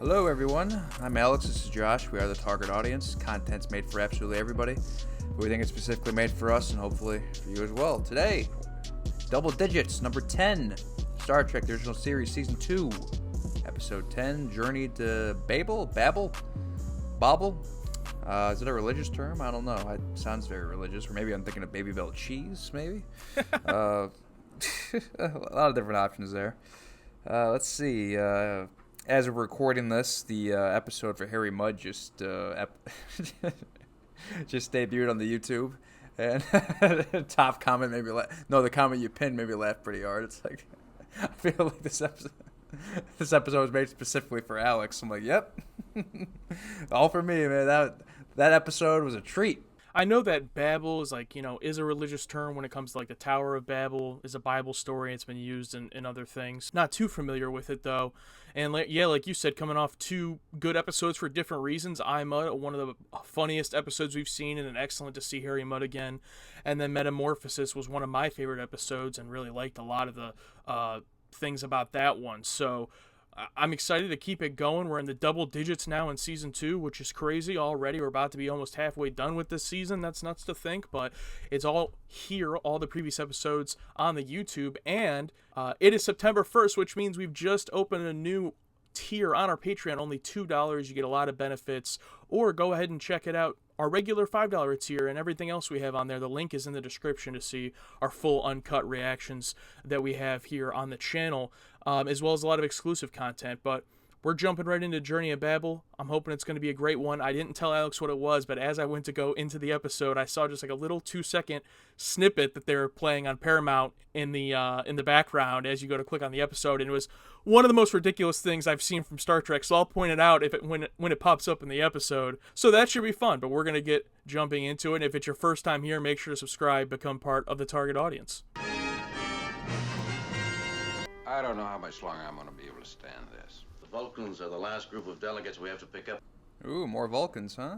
Hello everyone, I'm Alex, this is Josh. We are the target audience. Content's made for absolutely everybody. But we think it's specifically made for us and hopefully for you as well. Today, double digits, number 10, Star Trek, the original series, season 2, episode 10, Journey to Babel? Babel? Is it a religious term? I don't know. It sounds very religious. Or maybe I'm thinking of Babybel cheese, maybe? A lot of different options there. Let's see. As we're recording this, the episode for Harry Mudd just just debuted on the YouTube, and top comment made me laugh. No, the comment you pinned made me laugh pretty hard. It's like, I feel like this episode was made specifically for Alex. I'm like, yep, all for me, man. That episode was a treat. I know that Babel is is a religious term when it comes to the Tower of Babel is a Bible story. It's been used in other things. Not too familiar with it though. And like you said, coming off two good episodes for different reasons. One of the funniest episodes we've seen, and excellent to see Harry Mudd again. And then Metamorphosis was one of my favorite episodes, and really liked a lot of the things about that one. So I'm excited to keep it going. We're in the double digits now in season 2, which is crazy already. We're about to be almost halfway done with this season. That's nuts to think, but it's all here, all the previous episodes on the YouTube. And it is September 1st, which means we've just opened a new tier on our Patreon, only $2. You get a lot of benefits, or go ahead and check it out. Our regular $5 tier and everything else we have on there, the link is in the description to see our full uncut reactions that we have here on the channel, as well as a lot of exclusive content. But we're jumping right into Journey of Babel. I'm hoping it's going to be a great one. I didn't tell Alex what it was, but as I went to go into the episode, I saw just a little 2-second snippet that they're playing on Paramount in the background as you go to click on the episode, and it was one of the most ridiculous things I've seen from Star Trek. So I'll point it out when it pops up in the episode. So that should be fun. But we're going to get jumping into it. And if it's your first time here, make sure to subscribe, become part of the target audience. I don't know how much longer I'm going to be able to stand this. The Vulcans are the last group of delegates we have to pick up. Ooh, more Vulcans, huh?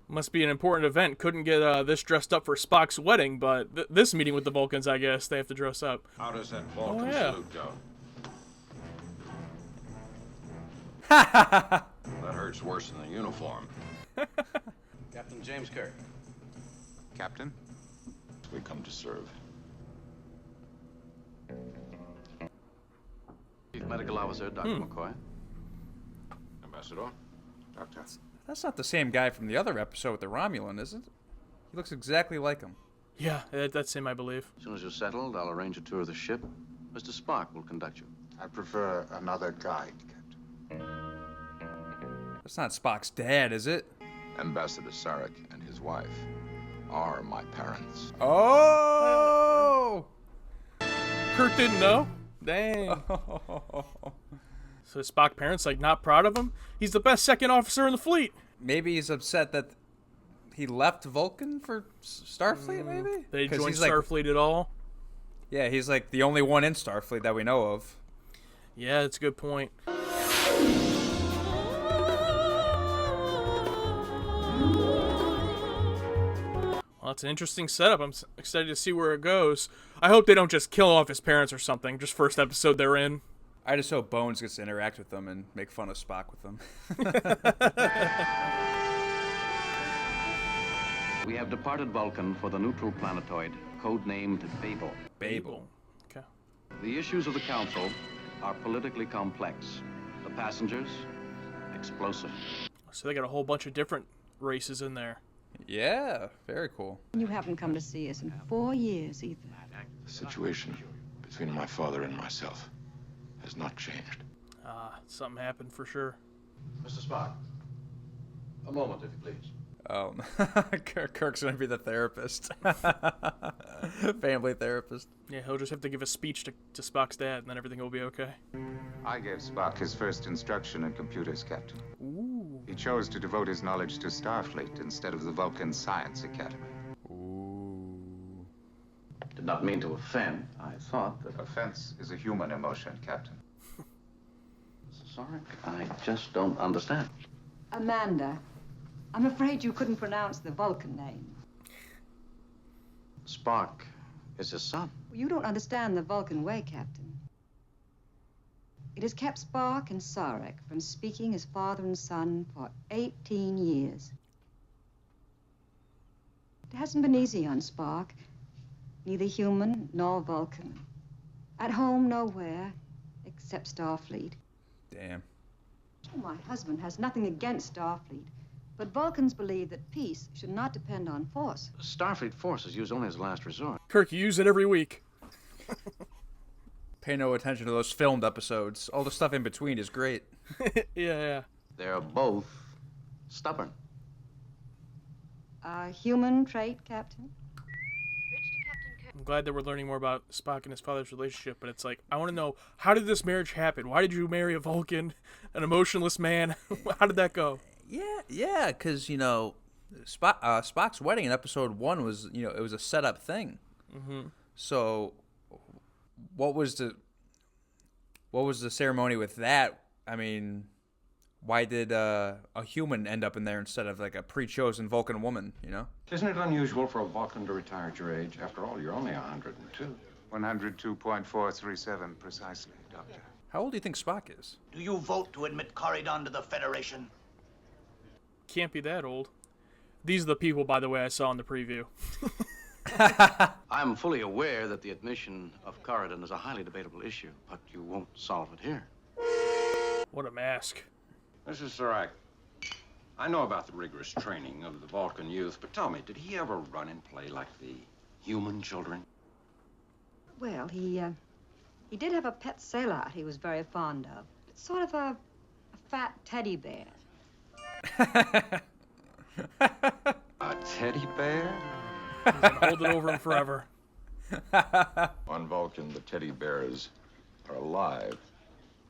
Must be an important event. Couldn't get this dressed up for Spock's wedding, but this meeting with the Vulcans, I guess, they have to dress up. How does that Vulcan salute go? That hurts worse than the uniform. Captain James Kirk. Captain? We come to serve. Chief Medical Officer, Dr. McCoy. Ambassador? Doctor? That's not the same guy from the other episode with the Romulan, is it? He looks exactly like him. Yeah, that's him, I believe. As soon as you're settled, I'll arrange a tour of the ship. Mr. Spock will conduct you. I prefer another guide, Captain. That's not Spock's dad, is it? Ambassador Sarek and his wife are my parents. Oh! Kirk didn't know? Dang. So Spock parents not proud of him? He's the best second officer in the fleet. Maybe he's upset that he left Vulcan for Starfleet, maybe? They joined Starfleet at all? Yeah, he's the only one in Starfleet that we know of. Yeah, that's a good point. Well, that's an interesting setup. I'm excited to see where it goes. I hope they don't just kill off his parents or something, just first episode they're in. I just hope Bones gets to interact with them and make fun of Spock with them. We have departed Vulcan for the neutral planetoid, codenamed Babel. Babel. Okay. The issues of the Council are politically complex. The passengers, explosive. So they got a whole bunch of different races in there. Yeah, very cool. You haven't come to see us in 4 years either. The situation between my father and myself has not changed. Something happened for sure. Mr. Spock, a moment, if you please. Oh, Kirk's gonna be the therapist. Family therapist. Yeah, he'll just have to give a speech to Spock's dad, and then everything will be okay. I gave Spock his first instruction in computers, Captain. Ooh. He chose to devote his knowledge to Starfleet instead of the Vulcan Science Academy. Ooh. Did not mean to offend. I thought that... Offense is a human emotion, Captain. Sorry, I just don't understand. Amanda, I'm afraid you couldn't pronounce the Vulcan name. Spock is his son. You don't understand the Vulcan way, Captain. It has kept Spock and Sarek from speaking as father and son for 18 years. It hasn't been easy on Spock, neither human nor Vulcan. At home, nowhere, except Starfleet. Damn. Oh, my husband has nothing against Starfleet, but Vulcans believe that peace should not depend on force. Starfleet force is used only as a last resort. Kirk, you use it every week. Pay no attention to those filmed episodes. All the stuff in between is great. Yeah. They're both stubborn. A human trait, Captain? I'm glad that we're learning more about Spock and his father's relationship, but it's like, I want to know, how did this marriage happen? Why did you marry a Vulcan, an emotionless man? How did that go? Yeah, because, Spock's wedding in episode 1 was, it was a set-up thing. Mm-hmm. So, what was the ceremony with that? I mean, why did a human end up in there instead of like a pre-chosen Vulcan woman, Isn't it unusual for a Vulcan to retire at your age? After all, you're only 102. 102.437 precisely, Doctor. How old do you think Spock is? Do you vote to admit Corridon to the Federation? Can't be that old. These are the people, by the way, I saw in the preview. I'm fully aware that the admission of Corridon is a highly debatable issue, but you won't solve it here. What a mask. Mrs. Sarek, I know about the rigorous training of the Vulcan youth, but tell me, did he ever run and play like the human children? Well, he did have a pet sailor he was very fond of. It's sort of a fat teddy bear. A teddy bear? He's gonna hold it over him forever. On Vulcan, the teddy bears are alive,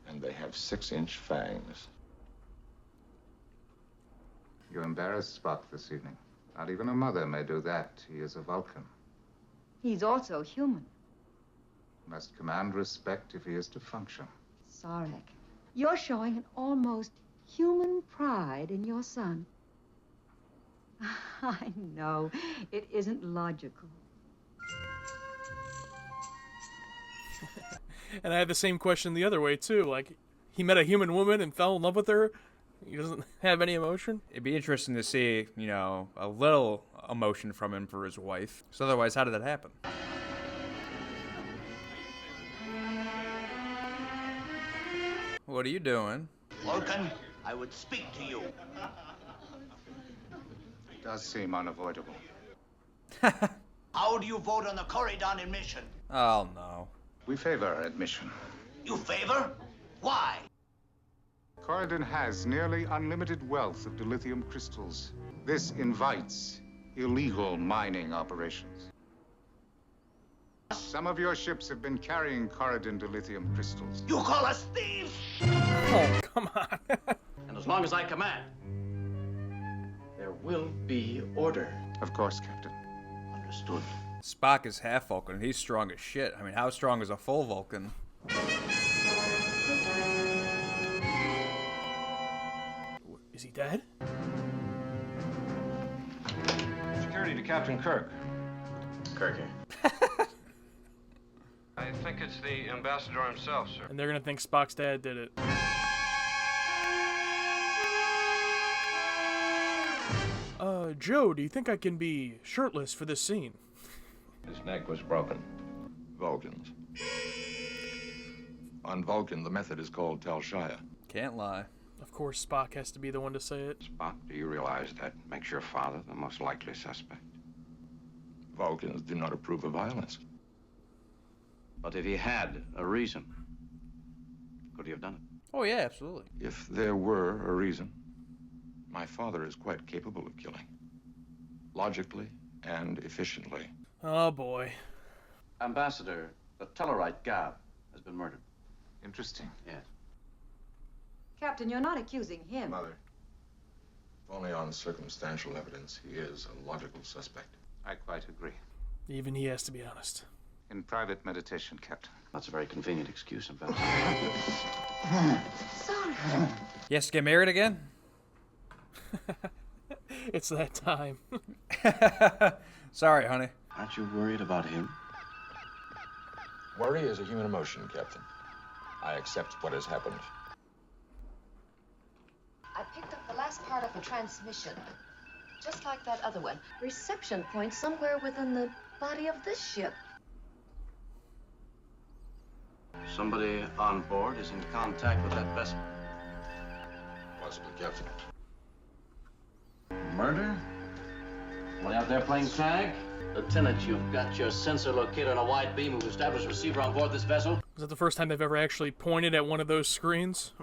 and they have 6-inch fangs. You embarrassed Spock this evening. Not even a mother may do that. He is a Vulcan. He's also human. Must command respect if he is to function. Sarek, you're showing an almost human pride in your son. I know, it isn't logical. And I had the same question the other way, too. Like, he met a human woman and fell in love with her. He doesn't have any emotion. It'd be interesting to see, a little emotion from him for his wife. So otherwise, how did that happen? What are you doing? Vulcan, I would speak to you. It does seem unavoidable. How do you vote on the Corridon admission? Oh, no. We favor admission. You favor? Why? Corridon has nearly unlimited wealth of dilithium crystals. This invites illegal mining operations. Some of your ships have been carrying Corridon dilithium crystals. You call us thieves? Oh, come on. And as long as I command, there will be order. Of course, Captain. Understood. Spock is half Vulcan, and he's strong as shit. I mean, how strong is a full Vulcan? Is he dead? Security to Captain Kirk. Kirk here. I think it's the ambassador himself, sir. And they're gonna think Spock's dad did it. Joe, do you think I can be shirtless for this scene? His neck was broken. Vulcans. On Vulcan, the method is called Telshaya. Can't lie. Of course, Spock has to be the one to say it. Spock, do you realize that makes your father the most likely suspect? Vulcans do not approve of violence. But if he had a reason, could he have done it? Oh, yeah, absolutely. If there were a reason, my father is quite capable of killing. Logically and efficiently. Oh, boy. Ambassador, the Tellarite Gab has been murdered. Interesting. Yes. Captain, you're not accusing him. Mother, only on circumstantial evidence, he is a logical suspect. I quite agree. Even he has to be honest. In private meditation, Captain. That's a very convenient excuse, Ambassador. Sorry. He has to get married again? It's that time. Sorry, honey. Aren't you worried about him? Worry is a human emotion, Captain. I accept what has happened. I picked up the last part of the transmission. Just like that other one. Reception point somewhere within the body of this ship. Somebody on board is in contact with that vessel. Possibly, Captain. Murder? Somebody out there playing tag? Lieutenant, you've got your sensor locator on a wide beam. We've established a receiver on board this vessel. Is that the first time they've ever actually pointed at one of those screens?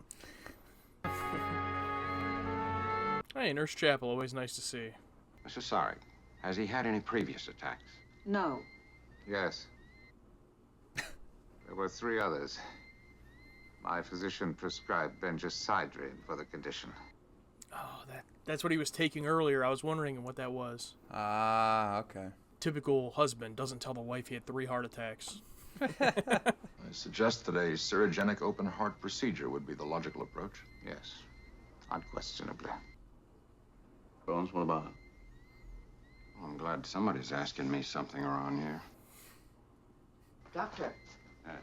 Hey, Nurse Chapel, always nice to see. Mr. Sarek, has he had any previous attacks? No. Yes. There were 3 others. My physician prescribed benzosidrine for the condition. Oh, that's what he was taking earlier. I was wondering what that was. Ah, okay. Typical husband doesn't tell the wife he had 3 heart attacks. I suggest that a surgenic open heart procedure would be the logical approach. Yes, unquestionably. Bones, what about it? Well, I'm glad somebody's asking me something around here. Doctor. Yes.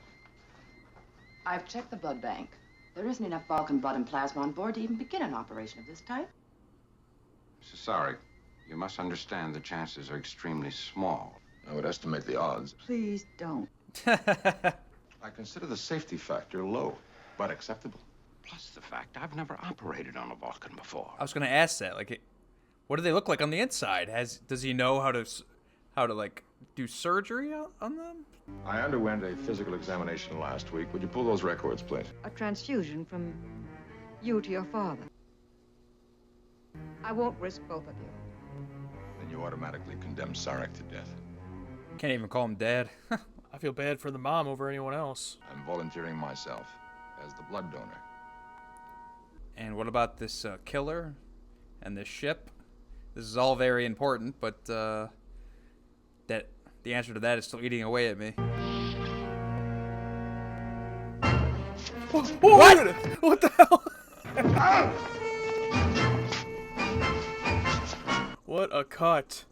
I've checked the blood bank. There isn't enough Balkan blood and plasma on board to even begin an operation of this type. Mr. Sarek, you must understand the chances are extremely small. I would estimate the odds. Please don't. I consider the safety factor low, but acceptable. Plus the fact I've never operated on a Vulcan before. I was gonna ask that. Like, what do they look like on the inside? Does he know how to like do surgery on them? I underwent a physical examination last week. Would you pull those records, please? A transfusion from you to your father. I won't risk both of you. Then you automatically condemn Sarek to death. Can't even call him dad. I feel bad for the mom over anyone else. I'm volunteering myself as the blood donor. And what about this killer and this ship? This is all very important, but that the answer to that is still eating away at me. What? What the hell? What a cut.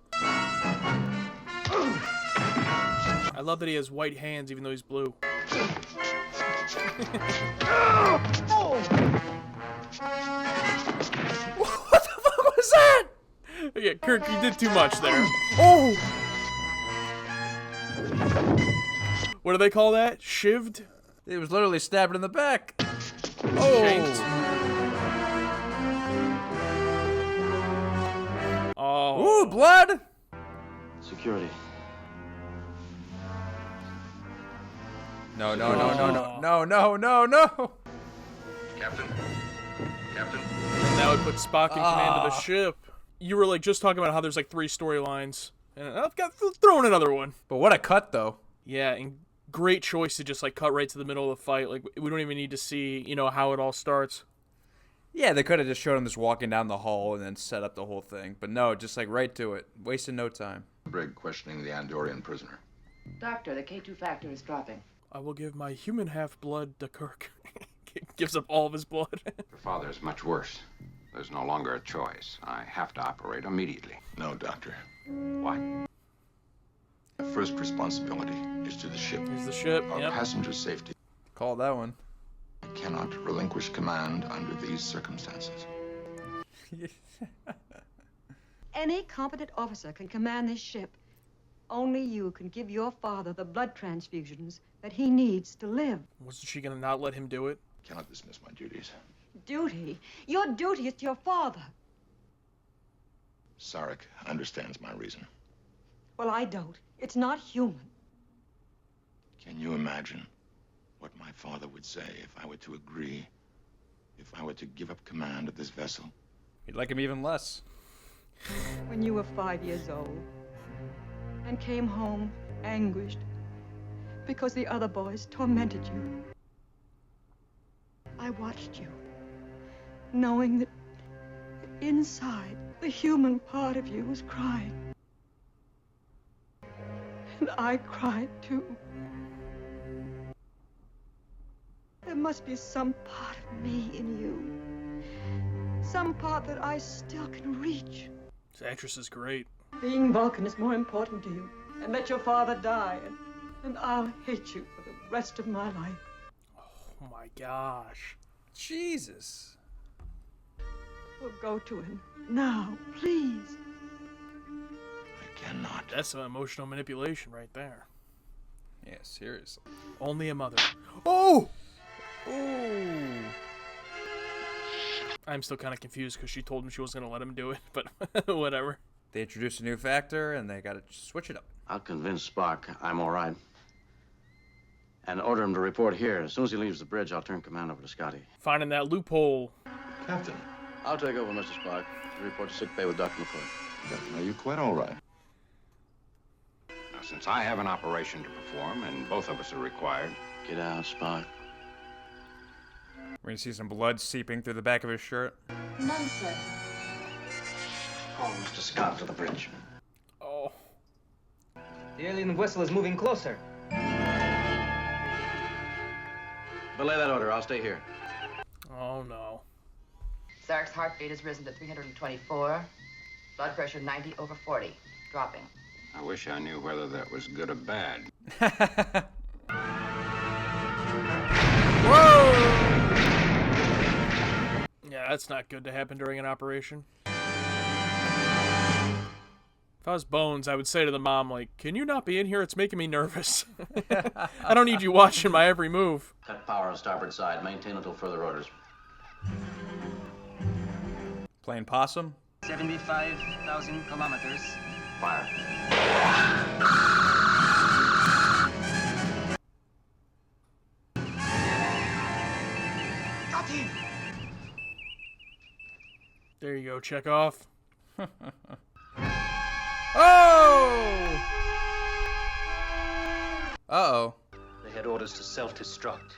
I love that he has white hands even though he's blue. What the fuck was that? Yeah, Kirk, you did too much there. Oh! What do they call that? Shivved? It was literally stabbed in the back. Oh! Shanked. Oh. Ooh, blood! Security. No. Captain? Captain? And that would put Spock in command of the ship. You were like just talking about how there's like 3 storylines. And I've got throw in another one. But what a cut, though. Yeah, and great choice to just like cut right to the middle of the fight. Like we don't even need to see, how it all starts. Yeah, they could have just showed him just walking down the hall and then set up the whole thing. But no, just like right to it. Wasting no time. Brig questioning the Andorian prisoner. Doctor, the K2 factor is dropping. I will give my human half-blood to Kirk. Gives up all of his blood. Your father is much worse. There's no longer a choice. I have to operate immediately. No, Doctor. Why? The first responsibility is to the ship. Here's the ship, Our yep. passenger safety. Call that one. I cannot relinquish command under these circumstances. Any competent officer can command this ship. Only you can give your father the blood transfusions that he needs to live. Wasn't she gonna not let him do it? Cannot dismiss my duties. Duty? Your duty is to your father. Sarek understands my reason. Well, I don't. It's not human. Can you imagine what my father would say if I were to agree, if I were to give up command of this vessel? You'd like him even less. When you were 5 years old and came home anguished because the other boys tormented you, I watched you, knowing that inside the human part of you was crying. And I cried too. There must be some part of me in you. Some part that I still can reach. This actress is great. Being Vulcan is more important to you. And let your father die, and I'll hate you for the rest of my life. Oh my gosh. Jesus. We'll go to him now, please. I cannot. That's some emotional manipulation right there. Yeah, seriously. Only a mother. Oh! Oh! I'm still kind of confused because she told him she wasn't going to let him do it, but whatever. They introduced a new factor, and they got to switch it up. I'll convince Spock I'm all right. And order him to report here. As soon as he leaves the bridge, I'll turn command over to Scotty. Finding that loophole. Captain. I'll take over, Mr. Spock. Report to sickbay with Dr. McCoy. Captain, are you quite all right? Now, since I have an operation to perform, and both of us are required... Get out, Spock. We're going to see some blood seeping through the back of his shirt. None, sir. Call Mr. Scott to the bridge. Oh. The alien vessel is moving closer. Belay that order. I'll stay here. Oh, no. Zark's heartbeat has risen to 324. Blood pressure 90/40. Dropping. I wish I knew whether that was good or bad. Whoa! Yeah, that's not good to happen during an operation. If I was Bones, I would say to the mom, like, can you not be in here? It's making me nervous. I don't need you watching my every move. Cut power on starboard side. Maintain until further orders. Playing possum? 75,000 kilometers. Fire. Got him! There you go, check off. Oh! Uh-oh. They had orders to self-destruct.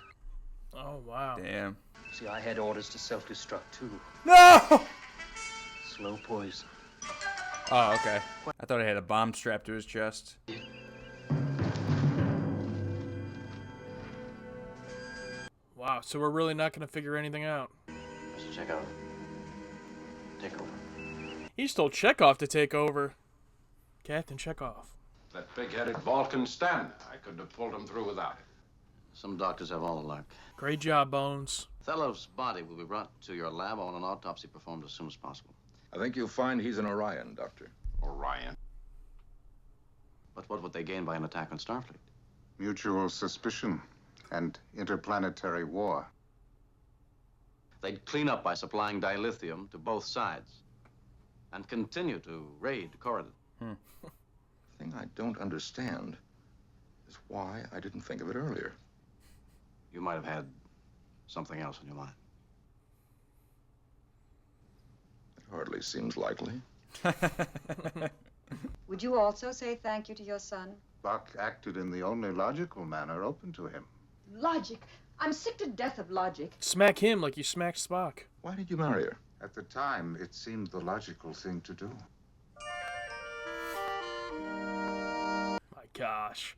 Oh, wow. Damn. See, I had orders to self-destruct, too. No! Slow poison. Oh, okay. I thought he had a bomb strapped to his chest. Wow, so we're really not going to figure anything out. Mr. Chekhov, take over. He's told Chekhov to take over. Captain Chekhov. That big-headed Vulcan stand. I couldn't have pulled him through without it. Some doctors have all the luck. Great job, Bones. Othello's body will be brought to your lab. I want an autopsy performed as soon as possible. I think you'll find he's an Orion, Doctor. Orion. But what would they gain by an attack on Starfleet? Mutual suspicion and interplanetary war. They'd clean up by supplying dilithium to both sides and continue to raid Corridor. The thing I don't understand is why I didn't think of it earlier. You might have had something else in your mind. It hardly seems likely. Would you also say thank you to your son? Buck acted in the only logical manner open to him. Logic. I'm sick to death of logic. Smack him like you smacked Spock. Why did you marry her? At the time, it seemed the logical thing to do. My gosh.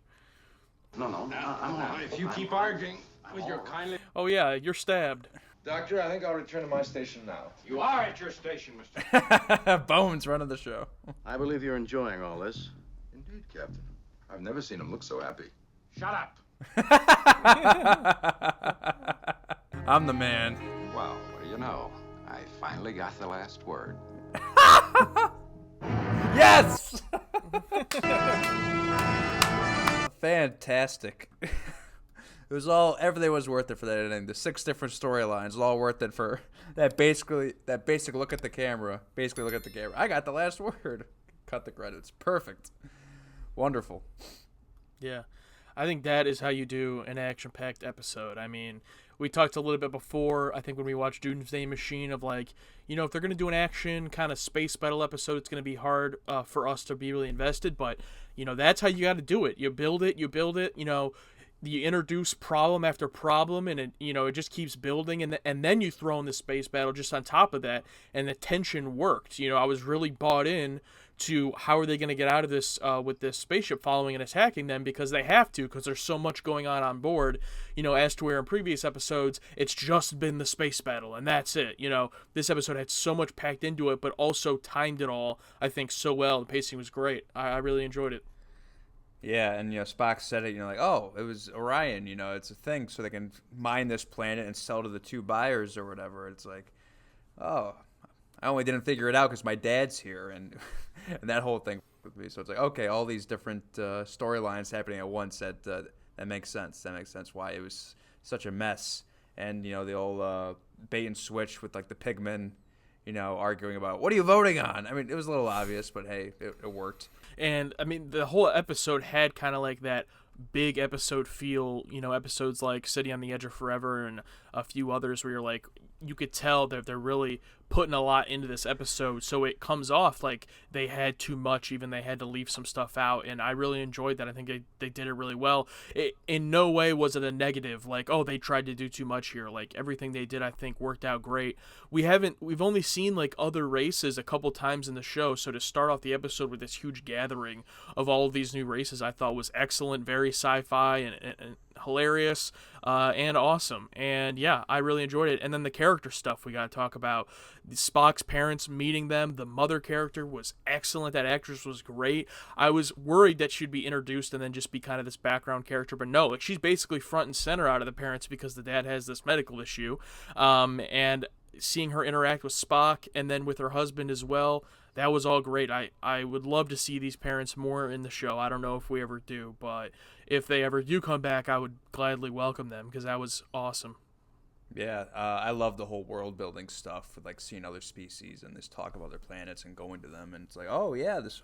No, I'm all right. If you keep arguing with your kindly... Oh, yeah, you're stabbed. Doctor, I think I'll return to my station now. You are at your station, Mr. Bones running the show. I believe you're enjoying all this. Indeed, Captain. I've never seen him look so happy. Shut up. I'm the man. Well, what do you know? I finally got the last word. Yes! Fantastic. It was everything was worth it for that ending. The 6 different storylines, all worth it for that basic look at the camera. Basically look at the camera. I got the last word. Cut the credits. Perfect. Wonderful. Yeah. I think that is how you do an action-packed episode. I mean, we talked a little bit before, I think when we watched Doomsday Machine, of like, you know, if they're going to do an action kind of space battle episode, it's going to be hard for us to be really invested. But, you know, that's how you got to do it. You build it, you know, you introduce problem after problem, and it, you know, it just keeps building, and then you throw in the space battle just on top of that, and the tension worked. You know, I was really bought in to how are they going to get out of this with this spaceship following and attacking them, because they have to, because there's so much going on board, you know, as to where in previous episodes it's just been the space battle and that's it. You know, this episode had so much packed into it, but also timed it all, I think, so well. The pacing was great. I really enjoyed it. Yeah, and Spock said it. Like, oh, it was Orion. It's a thing, so they can mine this planet and sell to the two buyers or whatever. It's like, oh, I only didn't figure it out because my dad's here, and and that whole thing with me. So it's like, okay, all these different storylines happening at once. That makes sense. That makes sense why it was such a mess. And the old bait and switch with like the pigmen, arguing about what are you voting on. I mean, it was a little obvious, but hey, it worked. And I mean, the whole episode had kind of like that big episode feel, episodes like City on the Edge of Forever and a few others where you're like, you could tell that they're really putting a lot into this episode, so it comes off like they had too much, even they had to leave some stuff out, and I really enjoyed that. I think they did it really well. In no way was it a negative, like, oh, they tried to do too much here. Like, everything they did, I think, worked out great. We've only seen like other races a couple times in the show, so to start off the episode with this huge gathering of all of these new races, I thought was excellent, very sci-fi and hilarious and awesome. And yeah, I really enjoyed it. And then the character stuff we got to talk about. Spock's parents, meeting them. The mother character was excellent. That actress was great. I was worried that she'd be introduced and then just be kind of this background character, but no, like she's basically front and center out of the parents because the dad has this medical issue. And seeing her interact with Spock and then with her husband as well, that was all great. I would love to see these parents more in the show. I don't know if we ever do, but if they ever do come back, I would gladly welcome them because that was awesome. Yeah, I love the whole world building stuff with like seeing other species and this talk of other planets and going to them, and it's like, oh yeah, this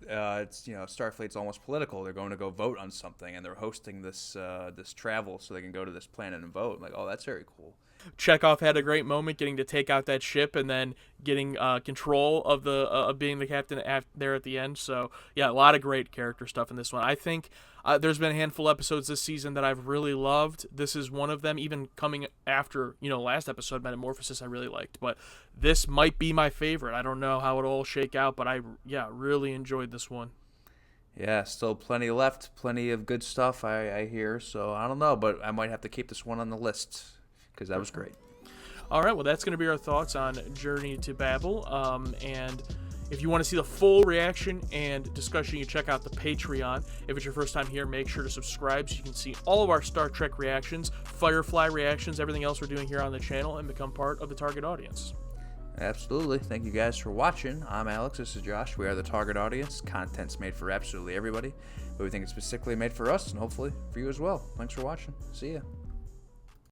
it's Starfleet's almost political. They're going to go vote on something and they're hosting this this travel so they can go to this planet and vote. Like, oh, that's very cool. Chekhov had a great moment getting to take out that ship and then getting control of the of being the captain there at the end. So yeah, a lot of great character stuff in this one. I think there's been a handful of episodes this season that I've really loved. This is one of them, even coming after last episode, Metamorphosis, I really liked, but this might be my favorite. I don't know how it'll all shake out, but I really enjoyed this one. Yeah, still plenty left, plenty of good stuff I hear, so I don't know, but I might have to keep this one on the list because that was great. All right, well, that's going to be our thoughts on Journey to Babel. And if you want to see the full reaction and discussion, you check out the Patreon. If it's your first time here, make sure to subscribe so you can see all of our Star Trek reactions, Firefly reactions, everything else we're doing here on the channel, and become part of the target audience. Absolutely. Thank you guys for watching. I'm Alex. This is Josh. We are the target audience. Content's made for absolutely everybody, but we think it's specifically made for us and hopefully for you as well. Thanks for watching. See ya.